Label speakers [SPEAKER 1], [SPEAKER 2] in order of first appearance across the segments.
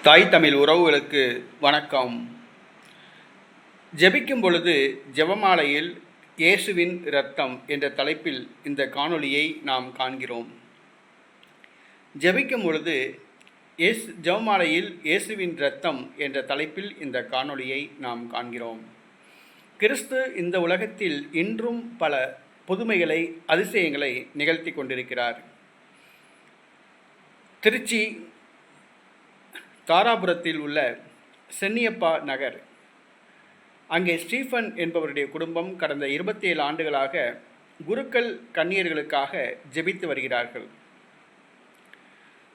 [SPEAKER 1] தாய் தமிழ் உறவுகளுக்கு வணக்கம். ஜெபிக்கும் பொழுது ஜெபமாலையில் இயேசுவின் இரத்தம் என்ற தலைப்பில் இந்த காணொளியை நாம் காண்கிறோம். ஜெபிக்கும் பொழுது ஜெபமாலையில் இயேசுவின் இரத்தம் என்ற தலைப்பில் இந்த காணொளியை நாம் காண்கிறோம். கிறிஸ்து இந்த உலகத்தில் இன்றும் பல புதுமைகளை, அதிசயங்களை நிகழ்த்தி கொண்டிருக்கிறார். திருச்சி தாராபுரத்தில் உள்ள சென்னியப்பா நகர், அங்கே ஸ்டீஃபன் என்பவருடைய குடும்பம் கடந்த 27 ஆண்டுகளாக குருக்கள் கன்னியர்களுக்காக ஜெபித்து வருகிறார்கள்.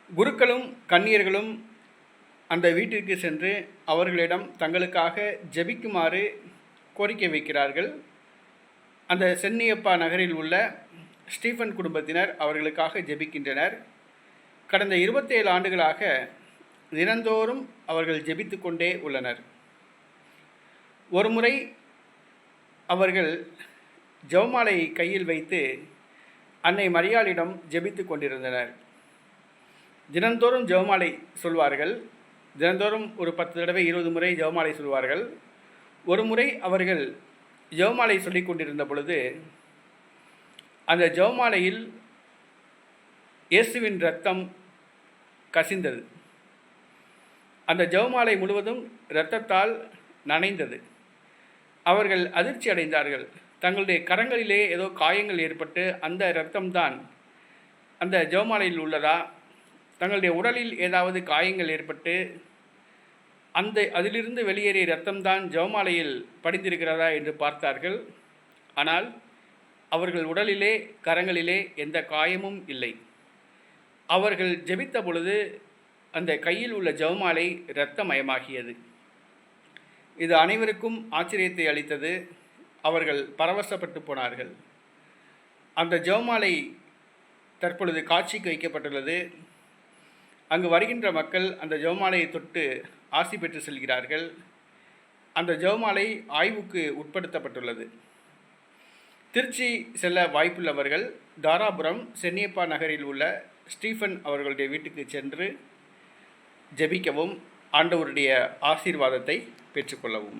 [SPEAKER 1] குருக்களும் கன்னியர்களும் அந்த வீட்டிற்கு சென்று அவர்களிடம் தங்களுக்காக ஜெபிக்குமாறு கோரிக்கை வைக்கிறார்கள். அந்த சென்னியப்பா நகரில் உள்ள ஸ்டீஃபன் குடும்பத்தினர் அவர்களுக்காக ஜெபிக்கின்றனர். கடந்த 27 ஆண்டுகளாக தினந்தோறும் அவர்கள் ஜெபித்து கொண்டே உள்ளனர். ஒருமுறை அவர்கள் ஜெபமாலையை கையில் வைத்து அன்னை மரியாளிடம் ஜெபித்து கொண்டிருந்தனர். தினந்தோறும் ஜெபமாலை சொல்வார்கள். தினந்தோறும் ஒரு 10 தடவை 20 முறை ஜெபமாலை சொல்வார்கள். ஒரு முறை அவர்கள் ஜெபமாலை சொல்லி கொண்டிருந்த பொழுது அந்த ஜெபமாலையில் இயேசுவின் இரத்தம் கசிந்தது. அந்த ஜெபமாலை முழுவதும் இரத்தத்தால் நனைந்தது. அவர்கள் அதிர்ச்சி அடைந்தார்கள். தங்களுடைய கரங்களிலே ஏதோ காயங்கள் ஏற்பட்டு அந்த இரத்தம்தான் அந்த ஜெபமாலையில் உள்ளதா, தங்களுடைய உடலில் ஏதாவது காயங்கள் ஏற்பட்டு அதிலிருந்து வெளியேறிய இரத்தம்தான் ஜெபமாலையில் படிந்திருக்கிறதா என்று பார்த்தார்கள். ஆனால் அவர்கள் உடலிலே, கரங்களிலே எந்த காயமும் இல்லை. அவர்கள் ஜெபித்த பொழுது அந்த கையில் உள்ள ஜெபமாலை இரத்தமயமாகியது. இது அனைவருக்கும் ஆச்சரியத்தை அளித்தது. அவர்கள் பரவசப்பட்டு போனார்கள். அந்த ஜெபமாலை தற்பொழுது காட்சிக்கு வைக்கப்பட்டுள்ளது. அங்கு வருகின்ற மக்கள் அந்த ஜெபமாலையை தொட்டு ஆசி பெற்று செல்கிறார்கள். அந்த ஜெபமாலை ஆய்வுக்கு உட்படுத்தப்பட்டுள்ளது. திருச்சி செல்ல வாய்ப்புள்ளவர்கள் தாராபுரம் சென்னியப்பா நகரில் உள்ள ஸ்டீஃபன் அவர்களுடைய வீட்டுக்கு சென்று ஜெபிக்கவும், ஆண்டவருடைய ஆசீர்வாதத்தை பெற்றுக்கொள்ளவும்.